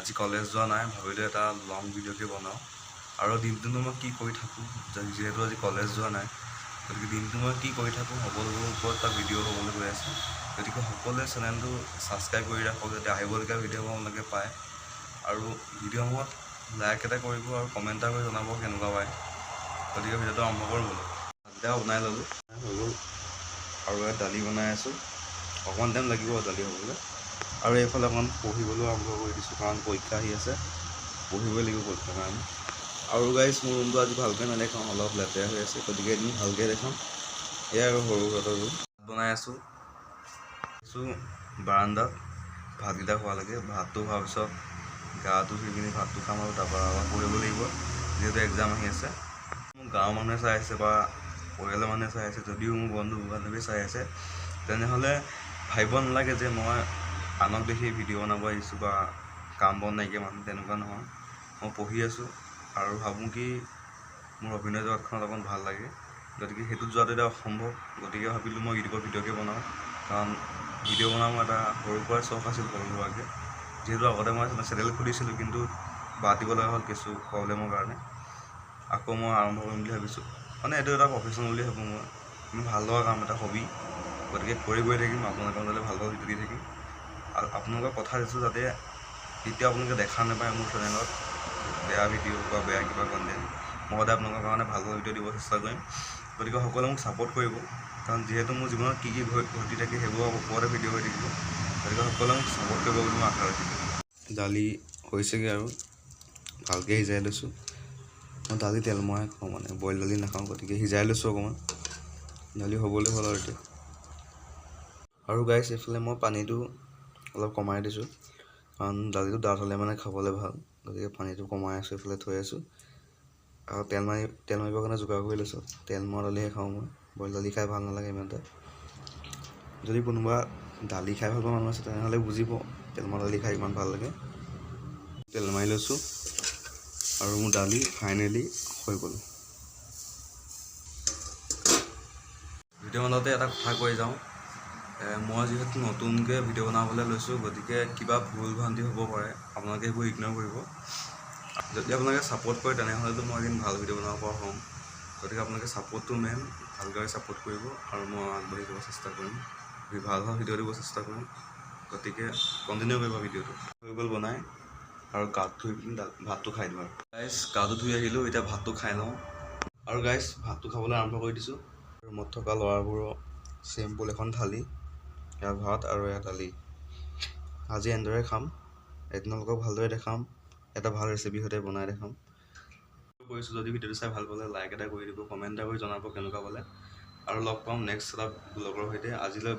আজি কলেজ যোৱা নাই, ভাবিলোঁ এটা লং ভিডিঅ'কে বনাওঁ। আৰু দিনটোনো মই কি কৰি থাকোঁ, যিহেতু আজি কলেজ যোৱা নাই, গতিকে দিনটো মই কি কৰি থাকোঁ সকলোবোৰৰ ওপৰত এটা ভিডিঅ' হ'বলৈ গৈ আছে। গতিকে সকলোৱে চেনেলটো ছাবস্ক্ৰাইব কৰি ৰাখক, যাতে আহিবলগীয়া ভিডিঅ'বোৰ আপোনালোকে পায়। আৰু ভিডিঅ'সমূহত লাইক এটা কৰিব আৰু কমেণ্ট এটা কৰি জনাব কেনেকুৱা পায়। গতিকে ভিডিঅ'টো আৰম্ভ কৰোঁ বোলো। ভাতকেইটা বনাই ল'লোঁ, হৈ গ'ল। আৰু ইয়াত দালি বনাই আছোঁ, অকণমান টাইম লাগিব দালি হ'বলৈ। আৰু এইফালে অকণমান পঢ়িবলৈও আৰম্ভ কৰি দিছোঁ, কাৰণ পৰীক্ষা আহি আছে, পঢ়িবই লাগিব পৰীক্ষাৰ কাৰণে। আৰু গাইজ মোৰ ৰুমটো আজি ভালকৈ নেদেখাওঁ, অলপ লেতেৰা হৈ আছে, গতিকে এদিন ভালকৈ দেখাম। এয়াই আৰু সৰু সুৰাটো ভাত বনাই আছোঁ বাৰান্দাত ভাতকেইটা খোৱালৈকে। ভাতটো খোৱাৰ পিছত গাটো ধুই পিনি ভাতটো খাম আৰু তাৰপৰা অলপ পঢ়িব লাগিব, যিহেতু এক্সাম আহি আছে। মোৰ গাঁৱৰ মানুহে চাই আছে বা পৰিয়ালৰ মানুহে চাই আছে, যদিও মোৰ বন্ধু বান্ধৱী চাই আছে, তেনেহ'লে ভাবিব নালাগে যে মই আনক দেখি ভিডিঅ' বনাব আহিছোঁ বা কাম বন নাইকিয়া মানুহ, তেনেকুৱা নহয়। মই পঢ়ি আছোঁ আৰু ভাবোঁ কি মোৰ অভিনয় জগতখনত অকণ ভাল লাগে, গতিকে সেইটোত যোৱাটো এতিয়া অসম্ভৱ। গতিকে ভাবিলোঁ মই ইউটিউবত ভিডিঅ'কে বনাওঁ, কাৰণ ভিডিঅ' বনাওঁ মোৰ এটা সৰুৰ পৰাই চখ আছিল সৰু সুৰাকৈ। যিহেতু আগতে মই চেনেল খুলিছিলোঁ, কিন্তু বাদ দিব লগা হ'ল কিছু প্ৰব্লেমৰ কাৰণে। আকৌ মই আৰম্ভ কৰিম বুলি ভাবিছোঁ, মানে এইটো এটা প্ৰফেশ্যন বুলি ভাবোঁ মই, ভাল লগা কাম, এটা হবি। গতিকে কৰি গৈ থাকিম, আপোনালোকৰ যাতে ভাল ভাল ভিডিঅ' দি থাকিম। আৰু আপোনালোকৰ কথা দিছোঁ যাতে কেতিয়াও আপোনালোকে দেখা নাপায় মোৰ চেনেলত বেয়া ভিডিঅ' বা বেয়া কিবা কণ্টেণ্ট। মই সদায় আপোনালোকৰ কাৰণে ভাল ভাল ভিডিঅ' দিব চেষ্টা কৰিম। গতিকে সকলোৱে মোক ছাপোৰ্ট কৰিব, কাৰণ যিহেতু মোৰ জীৱনত কি কি ঘটি থাকে সেইবোৰৰ ওপৰতে ভিডিঅ' হৈ থাকিব। গতিকে সকলোৱে মোক ছাপোৰ্ট কৰিব বুলি মই আশা ৰাখিছোঁ। দালি হৈছেগৈ আৰু ভালকৈ সিজাই লৈছোঁ। মই দালি তেল মৰাই খাওঁ, মানে বইল দালি নাখাওঁ, গতিকে সিজাই লৈছোঁ অকণমান। দালি হ'বলৈ হ'ল আৰু এতিয়া। আৰু গাইছ এইফালে মই পানীটো অলপ কমাই দিছোঁ, কাৰণ দালিটো ডাঠ হ'লে মানে খাবলৈ ভাল। গতিকে পানীটো কমাই আছোঁ, এইফালে থৈ আছোঁ। আৰু তেল মাৰিবৰ কাৰণে যোগাৰ কৰি লৈছোঁ। তেল মৰা দালিহে খাওঁ মই, বইল দালি খাই ভাল নালাগে ইমান এটা। যদি কোনোবা দালি খাই ভাল পোৱা মানুহ আছে তেনেহ'লে বুজিব তেল মৰা দালি খাই ইমান ভাল লাগে। তেল মাৰি লৈছোঁ আৰু মোৰ দালি ফাইনেলি হৈ গ'ল। ভিডিঅ' বনাওঁতে এটা কথা কৈ যাওঁ, মই যিহেতু নতুনকৈ ভিডিঅ' বনাবলৈ লৈছোঁ, গতিকে কিবা ভুল ভ্ৰান্তি হ'ব পাৰে, আপোনালোকে সেইবোৰ ইগন'ৰ কৰিব। যদি আপোনালোকে ছাপোৰ্ট কৰে তেনেহ'লেতো মই এদিন ভাল ভিডিঅ' বনাব পৰা হ'ম। গতিকে আপোনালোকে ছাপোৰ্টটো মেইন, ভালদৰে ছাপোৰ্ট কৰিব আৰু মই আগবাঢ়ি যাব চেষ্টা কৰিম, ভাল ভাল ভিডিঅ' দিব চেষ্টা কৰিম। গতিকে কণ্টিনিউ কৰিব ভিডিঅ'টো। হৈ গ'ল বনাই, আৰু গাটো ধুই পিনি ভাতটো খাই দিওঁ। আৰু গাইছ গাটো ধুই আহিলোঁ, এতিয়া ভাতটো খাই লওঁ। আৰু গাইছ ভাতটো খাবলৈ আৰম্ভ কৰি দিছোঁ। ৰুমত থকা ল'ৰাবোৰৰ চিম্পুল এখন থালি, এয়া ভাত আৰু এয়া দালি। আজি এনেদৰে খাম, আপোনালোকক ভালদৰে দেখাম, এটা ভাল ৰেচিপিৰ সৈতে বনাই দেখাম। কৰিছোঁ, যদি ভিডিঅ'টো চাই ভাল পালে লাইক এটা কৰি দিব, কমেণ্ট এটা কৰি জনাব কেনেকুৱা পালে। আৰু লগ পাম নেক্সট এটা ব্লগৰ সৈতে। আজিলৈ